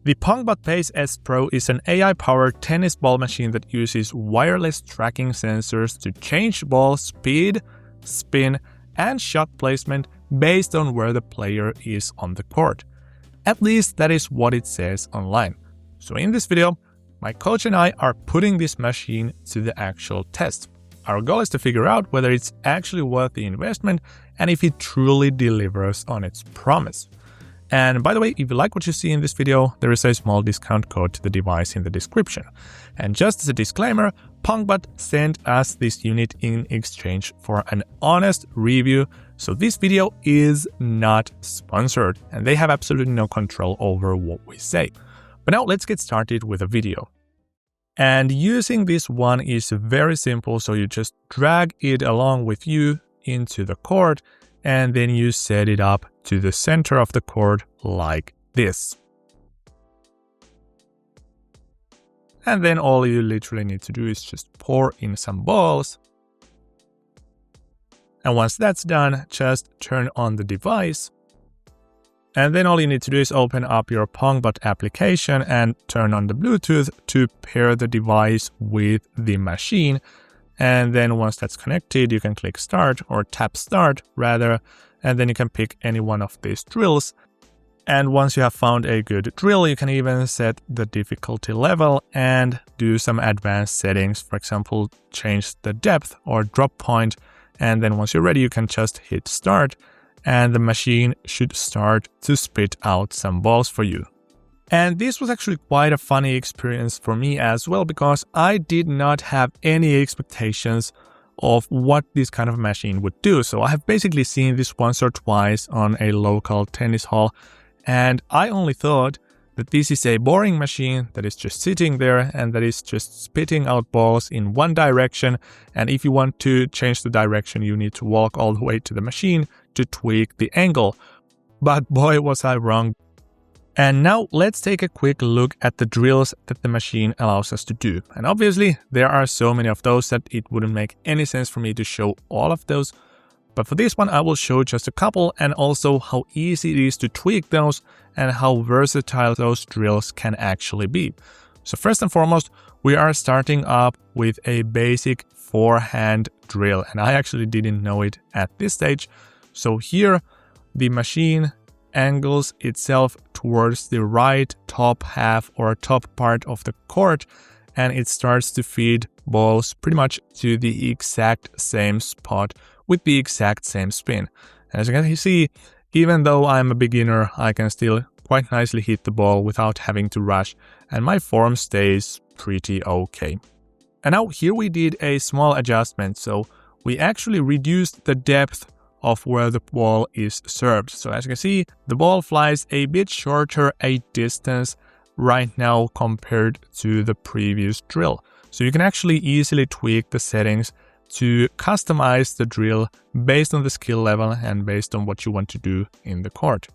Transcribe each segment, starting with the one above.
The PongBot Pace S Pro is an AI-powered tennis ball machine that uses wireless tracking sensors to change ball speed, spin, and shot placement based on where the player is on the court. At least that is what it says online. So in this video, my coach and I are putting this machine to the actual test. Our goal is to figure out whether it's actually worth the investment and if it truly delivers on its promise. And by the way, if you like what you see in this video, there is a small discount code to the device in the description. And just as a disclaimer, PongBot sent us this unit in exchange for an honest review, so this video is not sponsored and they have absolutely no control over what we say. But now let's get started with a video. And using this one is very simple, so you just drag it along with you into the court and then you set it up to the center of the court like this. And then all you literally need to do is just pour in some balls. And once that's done, just turn on the device. And then all you need to do is open up your PongBot application and turn on the Bluetooth to pair the device with the machine. And then once that's connected, you can click start or tap start rather, and then you can pick any one of these drills. And once you have found a good drill, you can even set the difficulty level and do some advanced settings. For example, change the depth or drop point. And then once you're ready, you can just hit start and the machine should start to spit out some balls for you. And this was actually quite a funny experience for me as well, because I did not have any expectations of what this kind of machine would do. So I have basically seen this once or twice on a local tennis hall, and I only thought that this is a boring machine that is just sitting there and that is just spitting out balls in one direction. And if you want to change the direction, you need to walk all the way to the machine to tweak the angle. But boy, was I wrong. And now let's take a quick look at the drills that the machine allows us to do. And obviously there are so many of those that it wouldn't make any sense for me to show all of those. But for this one, I will show just a couple, and also how easy it is to tweak those and how versatile those drills can actually be. So first and foremost, we are starting up with a basic forehand drill, and I actually didn't know it at this stage. So here, the machine angles itself towards the right top half or top part of the court, and it starts to feed balls pretty much to the exact same spot with the exact same spin. As you can see, even though I'm a beginner, I can still quite nicely hit the ball without having to rush, and my form stays pretty okay. And now here we did a small adjustment, so we actually reduced the depth of where the ball is served. So as you can see, the ball flies a bit shorter a distance right now compared to the previous drill. So you can actually easily tweak the settings to customize the drill based on the skill level and based on what you want to do in the court.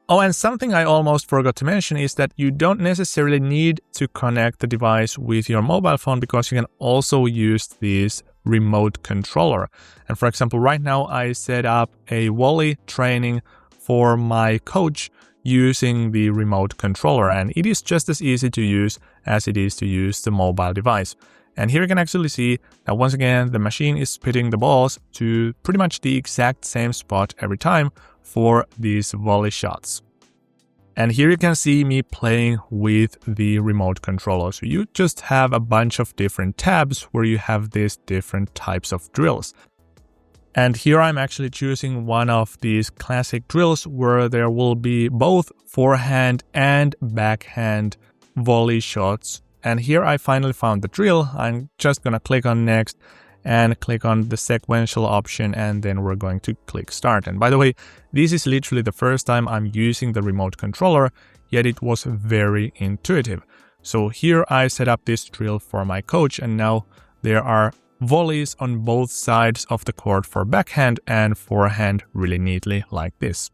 Oh, and something I almost forgot to mention is that you don't necessarily need to connect the device with your mobile phone, because you can also use this remote controller. And for example, right now I set up a volley training for my coach using the remote controller, and it is just as easy to use as it is to use the mobile device. And here you can actually see that once again, the machine is spitting the balls to pretty much the exact same spot every time for these volley shots. And here you can see me playing with the remote controller. So you just have a bunch of different tabs where you have these different types of drills. And here I'm actually choosing one of these classic drills where there will be both forehand and backhand volley shots. And here I finally found the drill. I'm just gonna click on next and click on the sequential option, and then we're going to click start. And by the way, this is literally the first time I'm using the remote controller, yet it was very intuitive. So here I set up this drill for my coach, and now there are volleys on both sides of the court for backhand and forehand really neatly like this.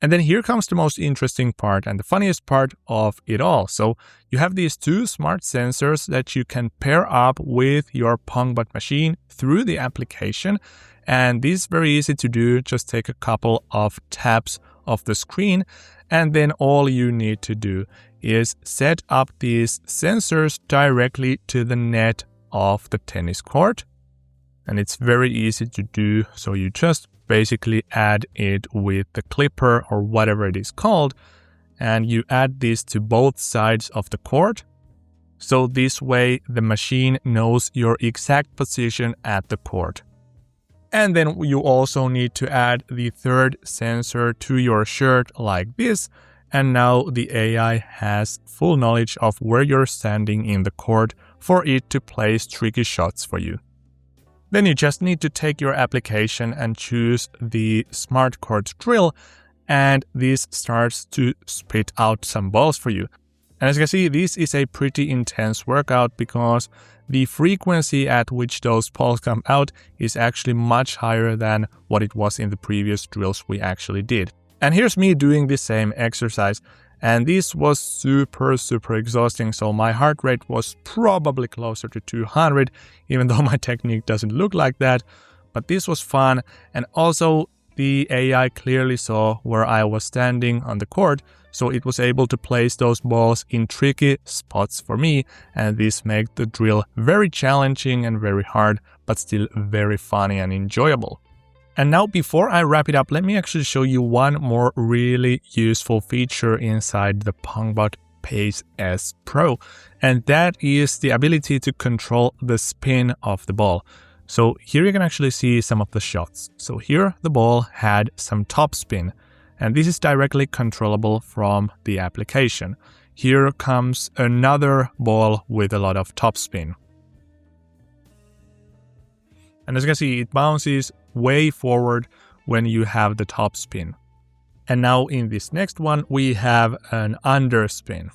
And then here comes the most interesting part and the funniest part of it all. So you have these two smart sensors that you can pair up with your PongBot machine through the application. And this is very easy to do. Just take a couple of taps of the screen, and then all you need to do is set up these sensors directly to the net of the tennis court. And it's very easy to do, so you just basically add it with the clipper or whatever it is called, and you add this to both sides of the court. So this way the machine knows your exact position at the court. And then you also need to add the third sensor to your shirt like this. And now the AI has full knowledge of where you're standing in the court for it to place tricky shots for you. Then you just need to take your application and choose the smart court drill, and this starts to spit out some balls for you. And as you can see, this is a pretty intense workout because the frequency at which those balls come out is actually much higher than what it was in the previous drills we actually did. And here's me doing the same exercise, and this was super exhausting, so my heart rate was probably closer to 200, even though my technique doesn't look like that. But this was fun, and also the AI clearly saw where I was standing on the court, so it was able to place those balls in tricky spots for me, and this made the drill very challenging and very hard, but still very funny and enjoyable. And now before I wrap it up, let me actually show you one more really useful feature inside the PongBot Pace S Pro, and that is the ability to control the spin of the ball. So here you can actually see some of the shots. So here the ball had some top spin, and this is directly controllable from the application. Here comes another ball with a lot of top spin. And as you can see, it bounces way forward when you have the top spin. And now in this next one, we have an underspin.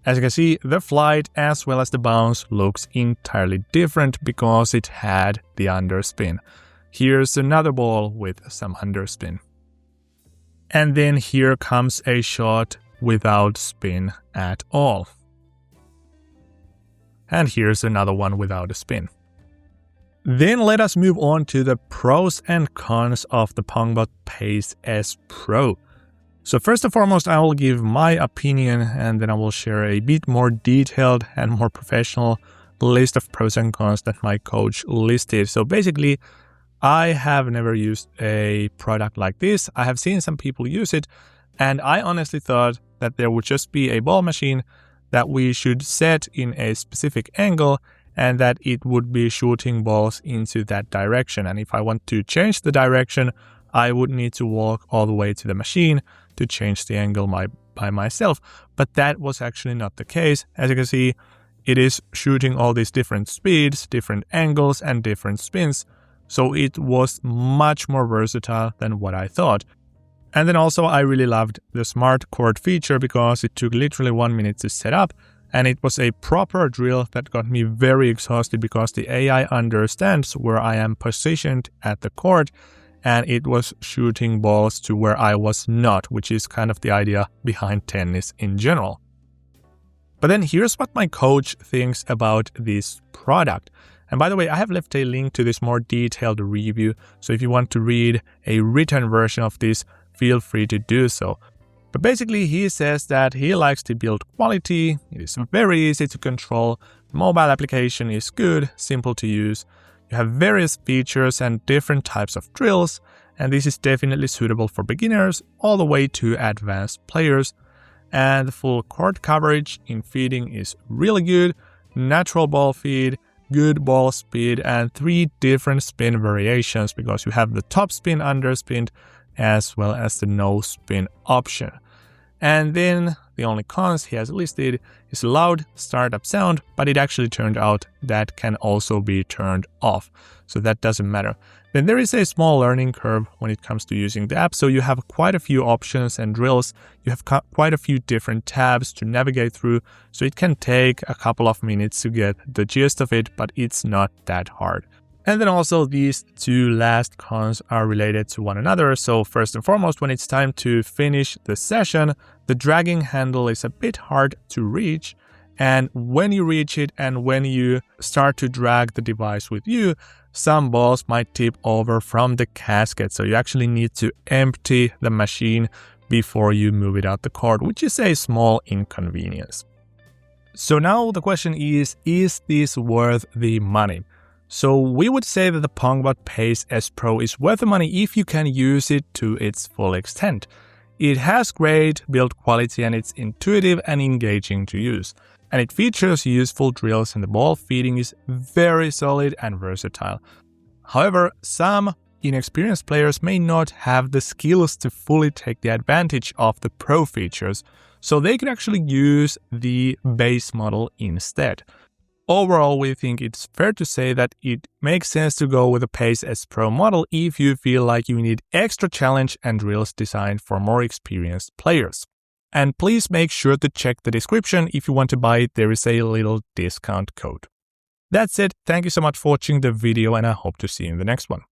As you can see, the flight as well as the bounce looks entirely different because it had the underspin. Here's another ball with some underspin. And then here comes a shot without spin at all. And here's another one without a spin. Then let us move on to the pros and cons of the PongBot Pace S Pro. So first and foremost, I will give my opinion, and then I will share a bit more detailed and more professional list of pros and cons that my coach listed. So basically, I have never used a product like this. I have seen some people use it, and I honestly thought that there would just be a ball machine that we should set in a specific angle and that it would be shooting balls into that direction. And if I want to change the direction, I would need to walk all the way to the machine to change the angle by myself. But that was actually not the case. As you can see, it is shooting all these different speeds, different angles, and different spins. So it was much more versatile than what I thought. And then also I really loved the smart court feature because it took literally 1 minute to set up, and it was a proper drill that got me very exhausted because the AI understands where I am positioned at the court, and it was shooting balls to where I was not, which is kind of the idea behind tennis in general. But then here's what my coach thinks about this product. And by the way, I have left a link to this more detailed review, so if you want to read a written version of this, feel free to do so. But basically, he says that he likes to build quality, it is very easy to control, mobile application is good, simple to use, you have various features and different types of drills, and this is definitely suitable for beginners all the way to advanced players. And the full court coverage in feeding is really good, natural ball feed, good ball speed, and 3 different spin variations because you have the top spin, underspin, as well as the no spin option. And then the only cons he has listed is loud startup sound, but it actually turned out that can also be turned off, so that doesn't matter. Then there is a small learning curve when it comes to using the app, so you have quite a few options and drills, you have quite a few different tabs to navigate through, so it can take a couple of minutes to get the gist of it, but it's not that hard. And then also these 2 last cons are related to one another. So first and foremost, when it's time to finish the session, the dragging handle is a bit hard to reach. And when you reach it and when you start to drag the device with you, some balls might tip over from the casket. So you actually need to empty the machine before you move it out the cart, which is a small inconvenience. So now the question is this worth the money? So we would say that the PongBot Pace S Pro is worth the money if you can use it to its full extent. It has great build quality and it's intuitive and engaging to use. And it features useful drills and the ball feeding is very solid and versatile. However, some inexperienced players may not have the skills to fully take the advantage of the Pro features, so they can actually use the base model instead. Overall, we think it's fair to say that it makes sense to go with the Pace S Pro model if you feel like you need extra challenge and drills designed for more experienced players. And please make sure to check the description. If you want to buy it, there is a little discount code. That's it. Thank you so much for watching the video and I hope to see you in the next one.